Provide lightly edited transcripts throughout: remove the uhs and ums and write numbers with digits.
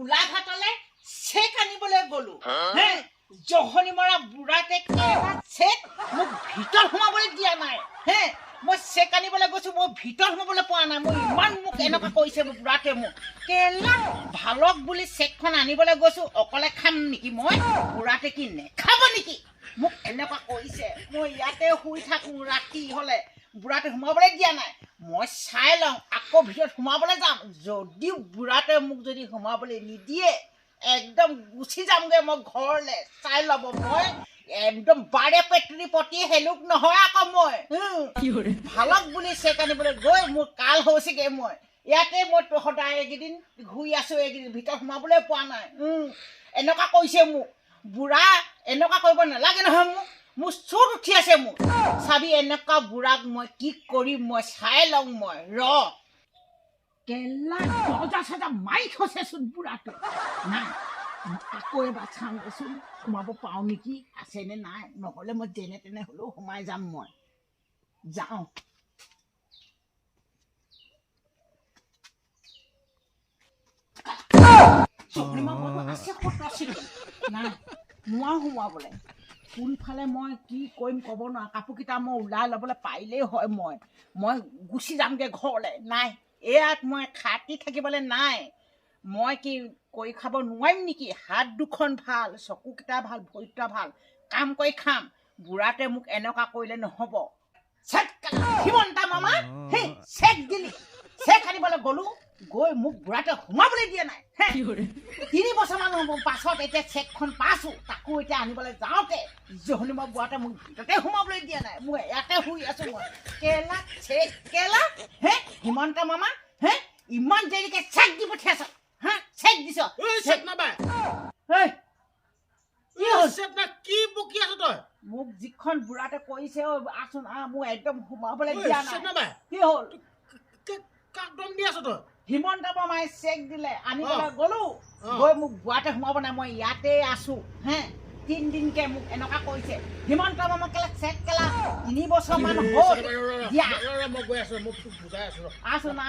গোলাঘাটলৈ চেক আনিবলৈ গলো হে জহনি মৰা বুঢ়াকে কেইটা চেক মোক ভিতৰত সোমাবলৈ দিয়া নাই হে মই চেক আনিবলৈ গৈছো মই ভিতৰত সোমাবলৈ পোৱা নাই মই ইমান মোক এনেকুৱা কৈছে মোৰ বুঢ়াকে মোক কেলা ভালক বুলি চেকখন আনিবলৈ গৈছো অকলে খাম নেকি মই বুঢ়াকে কি নেখাব নেকি মোক এনেকুৱা কৈছে মই ইয়াতে শুই থাকো ৰাতি হলে বুঢ়াতে সোমাবলৈ দিয়া নাই মই চাই লওঁ আকৌ ভিতৰত সোমাবলৈ যাম যদিও বুঢ়াতে মোক যদি সোমাবলৈ নিদিয়ে একদম গুচি যামগে মই ঘৰলে চাই ল'ব মই একদম বাৰে পেটৰি পতি হেলুক নহয় আকৌ মই ভালক বুলি চেক আনিবলৈ গৈ মোৰ কাল হৈছেগে মই ইয়াতে মই সদায় এইকেইদিন ঘূৰি আছো এইকেইদিন ভিতৰত সোমাবলৈ পোৱা নাই এনেকুৱা কৈছে মোক বুঢ়া এনেকুৱা কৰিব নালাগে নহয় মোক মোৰ চোট উঠি আছে মোক চাবি এনেকুৱা বুঢ়াক মই কি কৰিম মই চাই লওঁ মই ৰ কেলা দৰ্জা চজা মাৰি থৈছেচোন বুঢ়াটো নাই আকৌ এবাৰ চাওঁগেচোন সোমাব পাওঁ নেকি আছেনে নাই নহ'লে মই যেনে তেনে হ'লেও সোমাই যাম মই যাওঁ নাই নোৱাৰো সোমাবলৈ কোনফালে মই কি কৰিম ক'ব নোৱাৰো কাপোৰকেইটা মই ওলাই ল'বলৈ পাৰিলেই হয় মই গুচি যামগৈ ঘৰলৈ নাই এয়াত মই খাটি থাকিবলৈ নাই মই কি কৰি খাব নোৱাৰিম নেকি হাত দুখন ভাল চকুকেইটা ভাল ভৰিকেইটা ভাল কাম কৰি খাম বুঢ়াতে মোক এনেকুৱা কৰিলে নহ'ব হিমন্তা মামা সেই চেক দিলি চেক আনিবলৈ গ'লো গৈ মোক বুঢ়াতে সোমাবলৈ দিয়া নাই 3 বছৰমান পাছত এতিয়া চেকখন পাইছো তাকো এতিয়া আনিবলৈ যাওঁতে জহনি মই বুঢ়াতে মোক ভিতৰতে সোমাবলৈ দিয়া নাই মই ইয়াতে শুই আছো মই কেলা চেক কেলা হে হিমন্ত মামা হে ইমান দেৰিকে চেক দি পঠিয়াইছ হা চেক দিছ চেক নাপায় কি বকি আছ তই মোক যিখন বুঢ়াতে কৈছে আচোন মোক একদম সোমাবলৈ দিয়া নাই কি হ'ল কাক দম দি আছ তই হিমন্ত মামাই চেক দিলে আনিবলৈ গ'লো গৈ মোক বুঢ়াতে সোমাব নাই মই ইয়াতে আছো হে 3 দিনকে মোক এনেকুৱা কৈছে হিমন্ত মামা কেলা চেক কেলা 3 বছৰমান হ'ল মই গৈ আছো মোক বুজাই আছো আছো না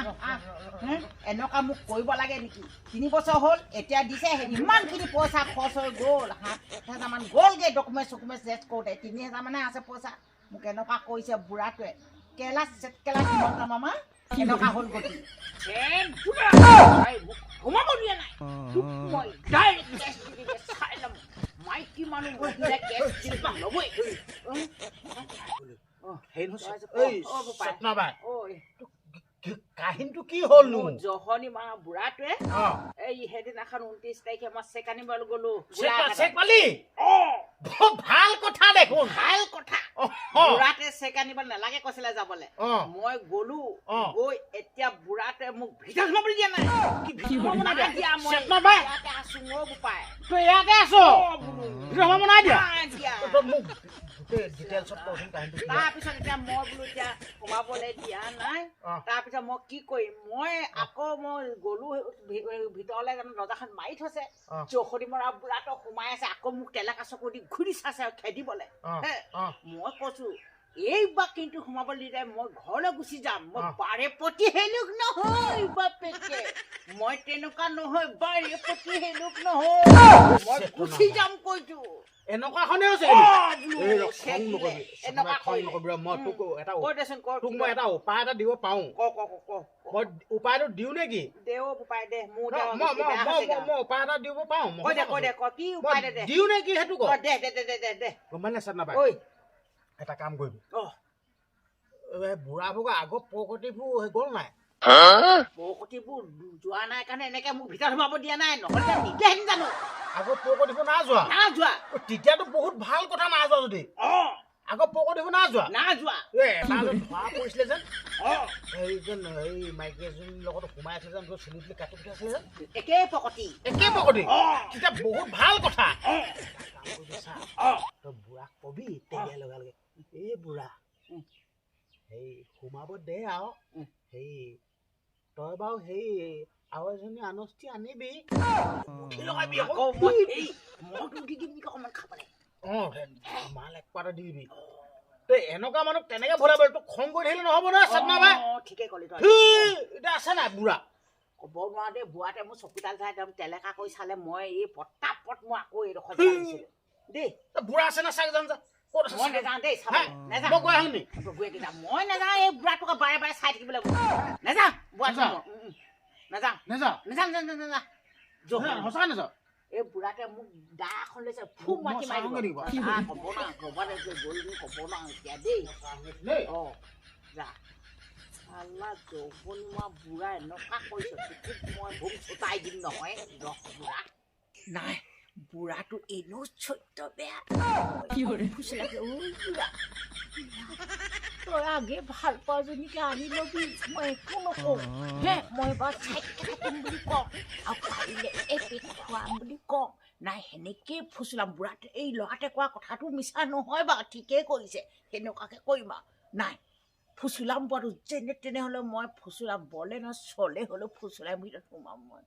এনেকুৱা মোক কৰিব লাগে নেকি 3 বছৰ হ'ল এতিয়া দিছে ইমানখিনি পইচা খৰচ হৈ গ'ল 7,000 মান গ'লগে ডকুমেণ্ট চেক কৰোঁতে 3,000 মানে আছে পইচা মোক এনেকুৱা কৈছে বুঢ়াটোৱে কেলা চেক কেলা হিমন্ত মামা এনেকুৱা হ'ল গতি সোমাব দিয়া নাই মই ডাইৰেক্ট চাই ল'ম মাইকী মানুহ ল'বই কাহিনীটো কি হ'ল জহনি মা বুঢ়াটোৱে এই সেইদিনাখন 29 তাৰিখে মই চেক আনিবলৈ গলো ভাল কথা দেখোন ভাল কথা বুঢ়াতে চেক আনিব নালাগে কৈছিলে যাবলৈ মই গলো গৈ এতিয়া বুঢ়াতে মোক ভিতৰত সোমাবলৈ দিয়া নাই তাৰপিছত এতিয়া মই বোলো এতিয়া সোমাবলৈ দিয়া নাই তাৰপিছত মই কি কৰিম মই আকৌ মই গলো ভিতৰলৈ দৰ্জাখন মাৰি থৈছে চৌখনি মৰা বুঢ়াটো সোমাই আছে আকৌ মোক তেলেকা চকু দি ঘূৰি চাইছে খেদিবলৈ মই কৈছো এইবাৰ কিন্তু সোমাবলৈ দিলে মই ঘৰলৈ গুচি যাম মই বাৰে প্ৰতি হেলুক নহয় বাপেকে মই তেনেকুৱা নহয় বাৰে প্ৰতি হেলুক নহয় মই গুচি যাম কৈছো এনেকুৱাখনে হৈছে এটা উপায় এটা দিব পাৰো মই উপায়টো দিওঁ নেকি উপায় দে মই উপায় এটা দিব পাৰো দিওঁ নেকি সেইটো গম পাই নাচাত নাপায় এটা কাম কৰিবি বুঢ়া ভোগা আগৰ প্ৰকৃতিবোৰ গ'ল নাই প্ৰকৃতিবোৰ যোৱা নাই কাৰণে এনেকে মোক ভিতৰত সোমাব দিয়া নাই নহ'লে নিদিয়াহেঁতেন জানো আগৰ প্ৰকৃতিবোৰ না যোৱা তেতিয়াতো বহুত ভাল কথা না যোৱা যদি আগৰ প্ৰকৃতিবোৰ না যোৱা ধৰা পৰিছিলে যেন এই মাইকী এজনীৰ লগত সোমাই আছে যেন চুলি তুলি কাটি পঠিয়াইছিলে যেন একেই প্ৰকৃতি তেতিয়া বহুত ভাল কথা তই বুঢ়াক কবি তেতিয়াই লগালগে এই বুঢ়া সেই সোমাব দে আৰু সেই তই বাৰু সেই আৰু এজনী আনষ্টি আনিবি মাল এক পাতা দি দিবি তই এনেকুৱা মানুহ তেনেকে ভৰাব তোক খং কৰি থাকিলে নহ'ব নহয় চাটনা বাই ঠিকে ক'লি এতিয়া আছে নাই বুঢ়া ক'ব নোৱাৰো দেই বুঢ়াতে মোৰ চকুডাল চাই একদম তেলেকা কৰি চালে মই এই পটাপট মই আকৌ এইডোখৰ জানিছিলোঁ দেই বুঢ়া আছে না চাই যাম যা ক'ত আছে মই নাযাওঁ দেই চাব নাযাওঁ মই গৈ আহোঁ নি মই নাযাওঁ এই বুঢ়াটোক বাৰে বাৰে চাই থাকিবলৈ নাযাওঁ বুঢ়াটো নাযাওঁ নাযাওঁ নাযাওঁ নাযাওঁ নাযাওঁ সঁচাকৈ নাযাওঁ এই বুঢ়াটোৱে মোক দা এখন লৈছে ফুক মাতি মাৰি ক'ব নোৱাৰো গ'ল ক'ব নোৱাৰো এতিয়া দেই অঁ যা আল্লাহ যৌৱনীমা বুঢ়া এনেকুৱা কৰিছে তোক মই ভোগ চোতাই দিম নহয় ৰস বুঢ়া নাই বুঢ়াটো এনেও চৰিত্ৰ বেয়া তই আগে ভাল পাওঁজনীকে আনি ল'বি মই একো নকওঁ হে মই বাৰু চাইকে থাকিম বুলি কওঁ আৰু পাৰিলে এপেক খুৱাম বুলি কওঁ নাই সেনেকেই ফুচলাম বুঢ়াটো এই ল'ৰাটোৱে কোৱা কথাটো মিছা নহয় বাৰু ঠিকেই কৰিছে সেনেকুৱাকৈ কৰিম আৰু নাই ফুচুলাম বাৰু যেনে তেনেহ'লে মই ফুচুলাম বলে ন চলে হ'লেও ফুচুলাই ভিতৰত সোমাম মই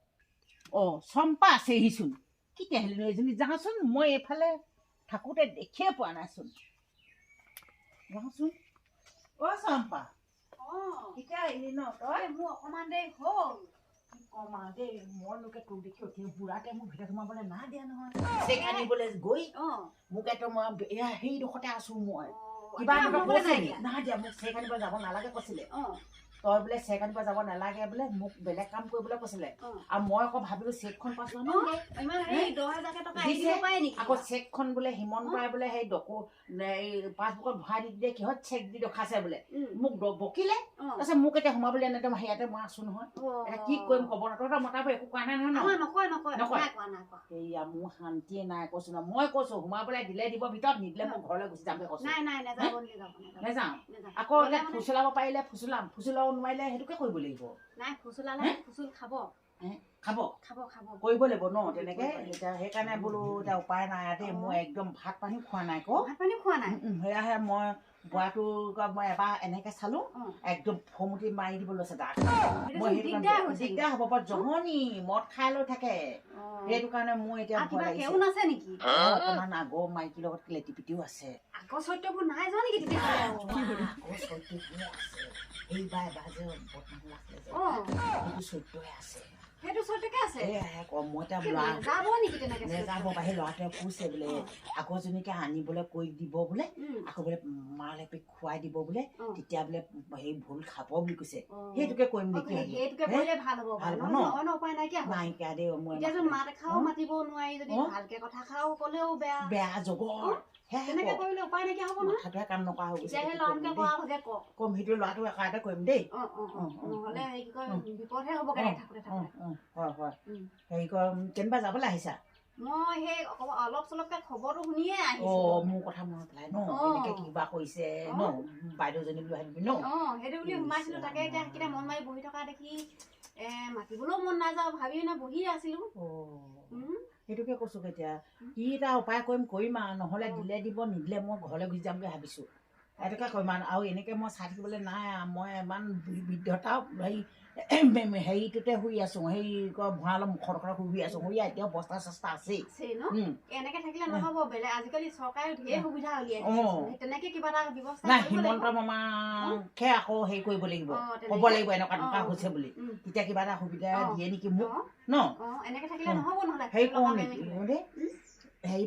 অঁ চম্পা আছেহিচোন কেতিয়া আহিলেনো এজনী যাওঁচোন মই এইফালে থাকোঁতে দেখিয়ে পোৱা নাইচোন যাওঁচোন অ' চম্পা কেতিয়া আহিলি ন তই মোৰ অকণমান দেৰি হ'ল কি ক'ম আৰু দেই মই লোকে তোক দেখি উঠি বুঢ়াতে মোক ভিতৰত সোমাবলৈ নাই দিয়া নহয় চেক আনিবলৈ গৈ মোক একদম এয়া সেইডোখৰতে আছোঁ মই কিবা নাই দিয়া মোক চেক আনিব যাব নালাগে কৈছিলে তই বোলে চেক আনিব যাব নালাগে বোলে মোক বেলেগ কাম কৰিবলৈ কৈছিলে আৰু মই আকৌ ভাবিলো চেকখন পাইছো আকৌ চেকখন বোলে হিমন্তই বোলে সেই পাছবুকত ভৰাই দি দিয়ে কিহত চেক দি ৰখাইছে বোলে মোক বকিলে তাৰপিছত মোক এতিয়া সোমাবলৈ এনেদম সেয়াতে মই আছো নহয় এতিয়া কি কৰিম ক'ব ন তহঁতৰ মতাবোৰ একো কোৱা নাই নহয় নকয় সেয়া মোৰ শান্তিয়ে নাই কৈছো ন মই কৈছো সোমাবলৈ দিলে দিব ভিতৰত নিদিলে মই ঘৰলৈ গুচি যামগে কৈছো নাযাওঁ আকৌ এতিয়া ফুচলাব পাৰিলে ফুচলাম ফুচলাব নোৱাৰিলে সেইটোকে কৰিব লাগিব নাই ফুচলালে ফুচুল খাব খাব খাব খাব কৰিব লাগিব ন তেনেকে এতিয়া সেইকাৰণে বোলো এতিয়া উপায় নাই দেই মই একদম ভাত পানী খোৱা নাই আকৌ ভাত পানী খোৱা নাই সেয়াহে মই বুঢ়াটোক মই এবাৰ এনেকে চালো একদম ফমুটি মাৰি দিব লৈছে তাক মই সেইটো দিগদাৰ হ'ব বাৰু জহনি মদ খাই লৈ থাকে সেইটো কাৰণে মোৰ এতিয়া ভয় লাগিছে অকণমান আগৰ মাইকীৰ লগত লেটিপিটিও আছে আগৰ চৰিত্ৰবোৰ নাই যোৱা নেকি আগৰ চৰিত্ৰবোৰ আছে এইবাৰ এবাৰ যে বদনাম লাগিলে যে সেইটো চৰিত্ৰই আছে সেইটো চৰিত্ৰকে আছে মই এতিয়া যাব নেকি তেনেকে নেযাব বাহি ল'ৰাটোৱে কৈছে বোলে আগৰজনীকে আনিবলৈ কৈ দিব বোলে আকৌ বোলে মাল এপি খুৱাই দিব বোলে তেতিয়া বোলে সেই ভুল খাব বুলি কৈছে সেইটোকে কৰিম নেকি সেইটোকে কৰিলে ভাল হ'ব ভাল ন উপায় নাইকিয়া দেই মই এতিয়া মাত এখাও মাতিব নোৱাৰি যদি ভালকে কথা খাও ক'লেও বেয়া বেয়া জগৰ তেনেকে কৰিলে উপায় নাইকিয়া হ'ব নহয় মাথাটোৱে কাম নকৰা হৈ গৈছে কম সেইটো ল'ৰাটো একাতে কৰিম দেই নহ'লে হেৰি কি কয় বিপদহে হ'বগে থাকোতে হয় হয় হেৰি কয় কেনিবা যাবলৈ আহিছা মই সেই অলপ চলপকে খবৰটো শুনিয়ে আহিছো মোৰ কথা মনত পেলাই ন এনেকে কিবা কৰিছে ন বাইদেউজনী বুলি ভাবিবি ন সেইটো বুলি সোমাইছিলো তাকে এতিয়া সেইকেইটা মন মাৰি বহি থকা দেখি মাতিবলৈও মন নাযাওঁ ভাবি বহি আছিলো সেইটোকে কৈছো এতিয়া কি এটা উপায় কৰিম আৰু নহ'লে দিলে দিব নিদিলে মই ঘৰলৈ গুচি যামগৈ ভাবিছো সেইটোকে কৰিম আৰু এনেকে মই চাই থাকিবলৈ নাই মই ইমান বৃদ্ধতা হেৰিটোতে শুই আছো সেই ভঁৰালৰ মুখৰ ডোখৰত শুই আছো শুই এতিয়াও বস্তা চস্তা আছেই এনেকে থাকিলে নহ'ব বেলেগ আজিকালি চৰকাৰে ধেৰ সুবিধা উলিয়াই তেনেকে কিবা এটা ব্যৱস্থা নাই হিমন্ত মামাকে আকৌ হেৰি কৰিব লাগিব ক'ব লাগিব এনেকুৱা হৈছে বুলি তেতিয়া কিবা এটা সুবিধা দিয়ে নেকি মোক ন এনেকে থাকিলে নহ'ব নহ'লে হেৰি কৰোঁ নেকি দেই হেৰি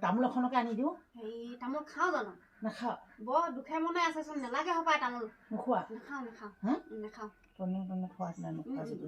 তামোল এখনকে আনি দিওঁ হেৰি তামোল খাওঁ জানো নাখাওঁ বৰ দুখে মনে আছেচোন নালাগে হপায় তামোল নোখোৱা নাখাওঁ খোৱা নোখোৱা যদি